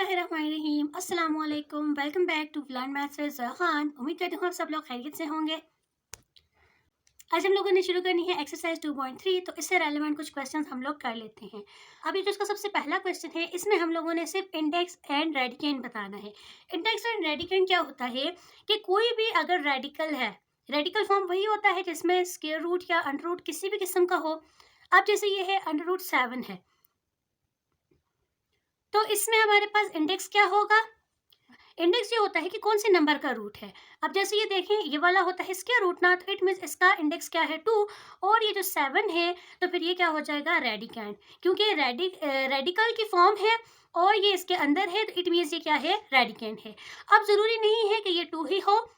बिस्मिल्लाहिर्रहमानिर्रहीम। अस्सलाम वालेकुम। Welcome back to learn maths with Zahan. उम्मीद करती हूँ आप सब लोग खैरियत से होंगे। आज हम लोगों ने शुरू करनी है एक्सरसाइज 2.3। तो इससे रेलेवेंट कुछ क्वेश्चंस हम लोग कर लेते हैं। अभी जो इसका सबसे पहला क्वेश्चन है, इसमें हम लोगों ने सिर्फ इंडेक्स एंड रेडिकेंड बताना है। इंडेक्स एंड रेडिकेंड क्या होता है कि कोई भी अगर रेडिकल है, रेडिकल फॉर्म वही होता है जिसमें स्क्वायर रूट या अंडर रूट किसी भी किस्म का हो। अब जैसे ये है √7 है, तो इसमें हमारे पास इंडेक्स क्या होगा। इंडेक्स ये होता है कि कौन से नंबर का रूट है। अब जैसे ये देखें, ये वाला होता है स्क्वायर रूट ना, तो इट मीन्स इसका इंडेक्स क्या है 2। और ये जो 7 है, तो फिर ये क्या हो जाएगा रेडिकेंड, क्योंकि रेडिकल की फॉर्म है और ये इसके अंदर है, तो इट मीन्स ये क्या है रेडिकेंड है। अब ज़रूरी नहीं है कि ये 2 ही हो,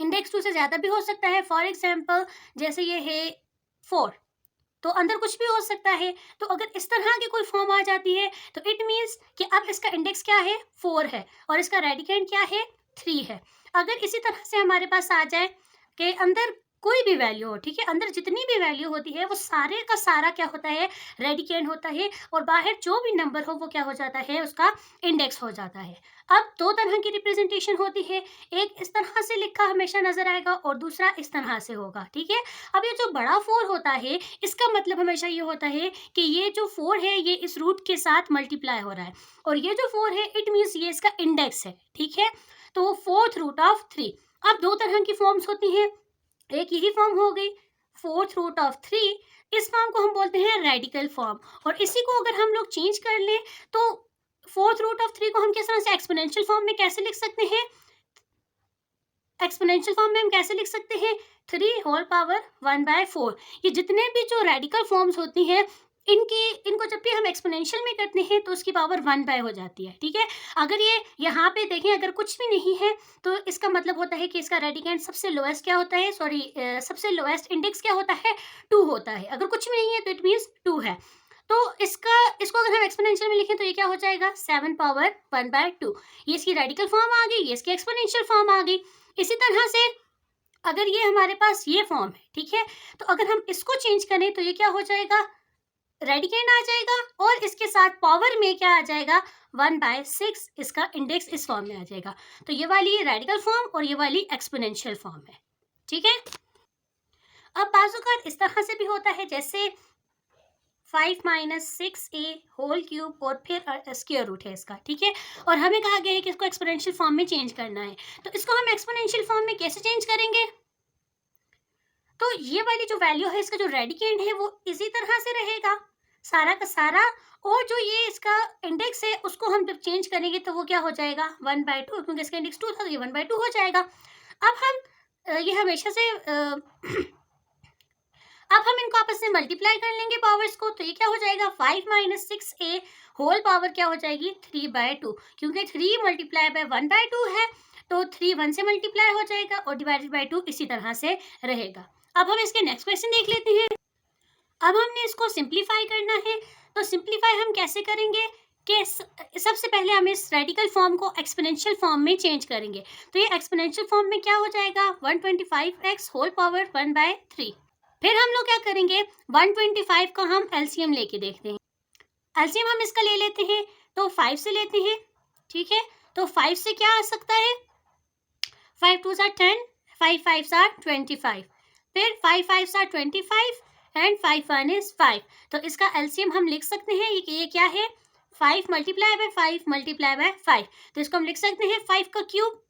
इंडेक्स 2 से ज़्यादा भी हो सकता है। फॉर एग्जाम्पल जैसे ये है 4, तो अंदर कुछ भी हो सकता है। तो अगर इस तरह की कोई फॉर्म आ जाती है, तो इट मीन्स कि अब इसका इंडेक्स क्या है 4 है और इसका रेडिकेंड क्या है 3 है। अगर इसी तरह से हमारे पास आ जाए कि अंदर कोई भी वैल्यू हो, ठीक है, अंदर जितनी भी वैल्यू होती है वो सारे का सारा क्या होता है रेडिकेंड होता है, और बाहर जो भी नंबर हो वो क्या हो जाता है उसका इंडेक्स हो जाता है। अब दो तरह की रिप्रेजेंटेशन होती है, एक इस तरह से लिखा हमेशा नजर आएगा और दूसरा इस तरह से होगा, ठीक है। अब ये जो बड़ा 4 होता है, इसका मतलब हमेशा ये होता है कि ये जो 4 है ये इस रूट के साथ मल्टीप्लाई हो रहा है, और ये जो 4 है इट मीन्स ये इसका इंडेक्स है, ठीक है। तो 4th√3। अब दो तरह की फॉर्म्स होती हैं, एक यही फॉर्म हो गई 4th√3। इस फॉर्म को हम बोलते हैं रेडिकल फॉर्म, और इसी को अगर हम लोग चेंज कर लें तो 4th√3 को हम किस तरह से एक्सपोनेंशियल फॉर्म में कैसे लिख सकते हैं। एक्सपोनेंशियल फॉर्म में हम कैसे लिख सकते हैं 3 ⁴ ये जितने भी जो रेडिकल फॉर्म्स होती हैं इनको जब भी हम एक्सपोनेंशियल में करते हैं तो उसकी पावर 1 हो जाती है, ठीक है। अगर ये यहाँ पे देखें, अगर कुछ भी नहीं है तो इसका मतलब होता है कि इसका रेडिकेंड सबसे लोएस्ट क्या होता है, सबसे लोएस्ट इंडेक्स क्या होता है 2 होता है। अगर कुछ भी नहीं है तो इट मीन्स 2 है। तो इसको अगर हम एक्सपोनेंशियल में लिखें तो ये क्या हो जाएगा 7 ⁴ ये इसकी रेडिकल फॉर्म आ गई, ये इसकी एक्सपोनेंशियल फॉर्म आ गई। इसी तरह से अगर ये हमारे पास ये फॉर्म है, ठीक है, तो अगर हम इसको चेंज करें तो ये क्या हो जाएगा रेडिकेंड आ जाएगा, और इसके साथ पावर में क्या आ जाएगा 1/6, इसका इंडेक्स इस फॉर्म में आ जाएगा। तो ये वाली रेडिकल फॉर्म और ये वाली एक्सपोनेंशियल फॉर्म है, ठीक है। अब बाज़ इस तरह से भी होता है, जैसे 5 - 6a³ और फिर स्क्वायर रूट है इसका, ठीक है, और हमें कहा गया है कि इसको एक्सपोनेंशियल फॉर्म में चेंज करना है। तो इसको हम एक्सपोनेंशियल फॉर्म में कैसे चेंज करेंगे। तो ये वाली जो वैल्यू है, इसका जो रेडिकेंड है वो इसी तरह से रहेगा सारा का सारा, और जो ये इसका इंडेक्स है उसको हम जब चेंज करेंगे तो वो क्या हो जाएगा 1/2, क्योंकि इसका इंडेक्स 2 था तो ये 1/2 हो जाएगा। अब हम ये हमेशा से अब हम इनको आपस में मल्टीप्लाई कर लेंगे पावर्स को, तो ये क्या हो जाएगा 5 - 6a होल पावर क्या हो जाएगी 3/2, क्योंकि 3 × 1/2 है, तो 3 1 से मल्टीप्लाई हो जाएगा और डिवाइडेड बाय 2 इसी तरह से रहेगा। अब हम इसके नेक्स्ट क्वेश्चन देख लेते हैं। अब हमने इसको सिंप्लीफाई करना है, तो सिंप्लीफाई हम कैसे करेंगे कि सबसे पहले हम इस रेडिकल फॉर्म को एक्सपोनेंशियल फॉर्म में चेंज करेंगे। तो ये एक्सपोनेंशियल फॉर्म में क्या हो जाएगा 125x होल पावर 1/3। फिर हम लोग क्या करेंगे 125 का हम एलसीएम लेके देखते हैं। एलसीएम हम इसका ले लेते हैं, तो 5 से लेते हैं, ठीक है। तो 5 से क्या आ सकता है 5 2 * 10, 5 5 * 25, फिर 5 5 * 25 एंड 5 1 = 5। तो इसका एलसीएम हम लिख सकते हैं कि ये क्या है 5 × 5 × 5। तो इसको हम लिख सकते हैं 5 का क्यूब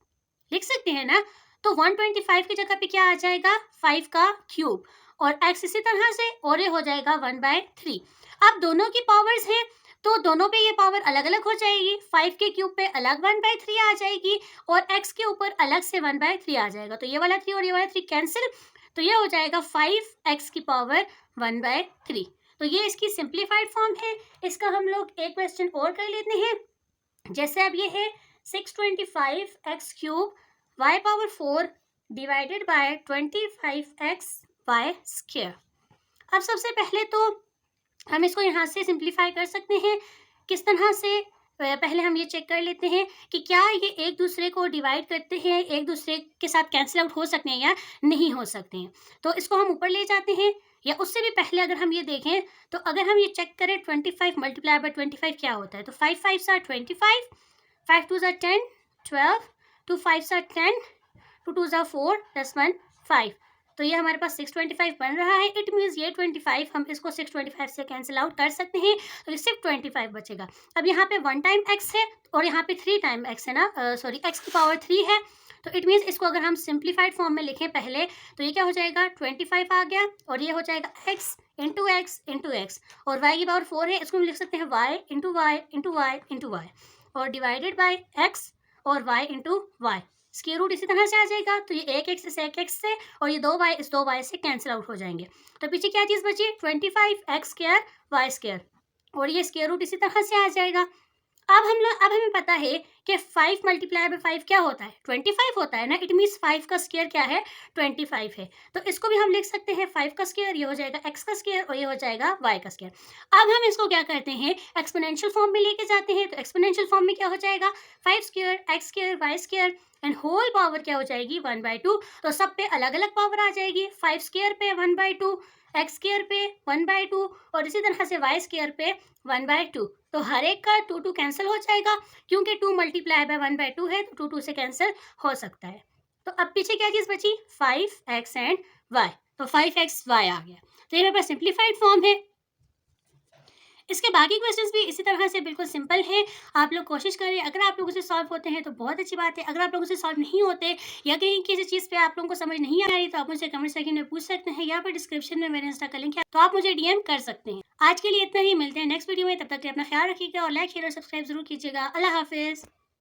लिख सकते हैं ना। तो 125 की जगह पे क्या आ जाएगा 5 का क्यूब, और x इसी तरह से, और ये हो जाएगा 1/3। अब दोनों की पावर्स हैं तो दोनों पे ये पावर अलग अलग हो जाएगी, 5 के क्यूब पे अलग 1/3 आ जाएगी और x के ऊपर अलग से 1/3 आ जाएगा। तो ये वाला 3 और ये वाला 3 कैंसिल, तो ये हो जाएगा 5x की पावर 1/3। तो ये इसकी सिंप्लीफाइड फॉर्म है। इसका हम लोग एक क्वेश्चन और कर लेते हैं। जैसे अब ये है 625x³ y⁴ divided by 25x/²। अब सबसे पहले तो हम इसको यहाँ से सिंप्लीफाई कर सकते हैं। किस तरह से, पहले हम ये चेक कर लेते हैं कि क्या ये एक दूसरे को डिवाइड करते हैं, एक दूसरे के साथ कैंसिल आउट हो सकते हैं या नहीं हो सकते हैं। तो इसको हम ऊपर ले जाते हैं, या उससे भी पहले अगर हम ये देखें तो अगर हम ये चेक करें 25 × 25 क्या होता है, तो 5 5 * 25, 5 2 are 10, 12, 2 5 are 10, 2 2 are 4, प्लस 1 5। तो ये हमारे पास 625 बन रहा है। इट मीन्स ये 25 हम इसको 625 से कैंसिल आउट कर सकते हैं, तो ये सिर्फ 25 बचेगा। अब यहाँ पे 1 टाइम x है और यहाँ पे 3 टाइम x है ना, सॉरी x की पावर 3 है। तो इट मीन्स इसको अगर हम सिंप्लीफाइड फॉर्म में लिखें पहले, तो ये क्या हो जाएगा, 25 आ गया और ये हो जाएगा x इंटू एक्स, और y की पावर 4 है, इसको हम लिख सकते हैं y into y into y into y, और डिवाइडेड बाई x और y into y. Square root इसी तरह से आ जाएगा, तो ये एक एक्स से एक एक्स से और ये 2 वाई इस 2 वाई से कैंसिल आउट हो जाएंगे। तो पीछे क्या चीज़ बची, 25 एक्स स्क्वायर वाई स्क्वायर, और ये स्क्वायर रूट इसी तरह से आ जाएगा। अब हमें पता है कि 5 मल्टीप्लाई बाय 5 क्या होता है, 25 होता है ना। इट मीन्स 5 का स्क्वायर क्या है, 25 है। तो इसको भी हम लिख सकते हैं 5 का स्क्वायर, ये हो जाएगा x का स्क्वायर और ये हो जाएगा y का स्क्वायर। अब हम इसको क्या करते हैं, एक्सपोनेंशियल फॉर्म में लेके जाते हैं। तो एक्सपोनेंशियल फॉर्म में क्या हो जाएगा, 5 square x square y square and whole power क्या हो जाएगी, 1/2। तो सब पे अलग अलग पावर आ जाएगी, 5 स्क्वायर पे 1/2, x स्क्वायर पे 1/2 और इसी तरह से y स्क्वायर पे 1/2। तो हर एक का 2 2 कैंसिल हो जाएगा, क्योंकि 2 मल्टीप्लाई बाय 1/2 है, तो 2 2 से कैंसिल हो सकता है। तो अब पीछे क्या चीज़ बची, 5x एंड y। तो 5xy आ गया। तो ये मेरे पास सिंप्लीफाइड फॉर्म है। इसके बाकी क्वेश्चंस भी इसी तरह से बिल्कुल सिंपल हैं, आप लोग कोशिश करें। अगर आप लोगों से सॉल्व होते हैं तो बहुत अच्छी बात है, अगर आप लोगों से सॉल्व नहीं होते या कहीं किसी चीज़ पे आप लोगों को समझ नहीं आ रही, तो आप मुझे कमेंट सेक्शन में पूछ सकते हैं, या फिर डिस्क्रिप्शन में मेरे इंस्टा का लिंक है, तो आप मुझे डीएम कर सकते हैं। आज के लिए इतना ही, मिलते हैं नेक्स्ट वीडियो में, तब तक के अपना ख्याल रखिएगा और लाइक शेयर और सब्सक्राइब जरूर कीजिएगा। अल्लाह हाफिज़।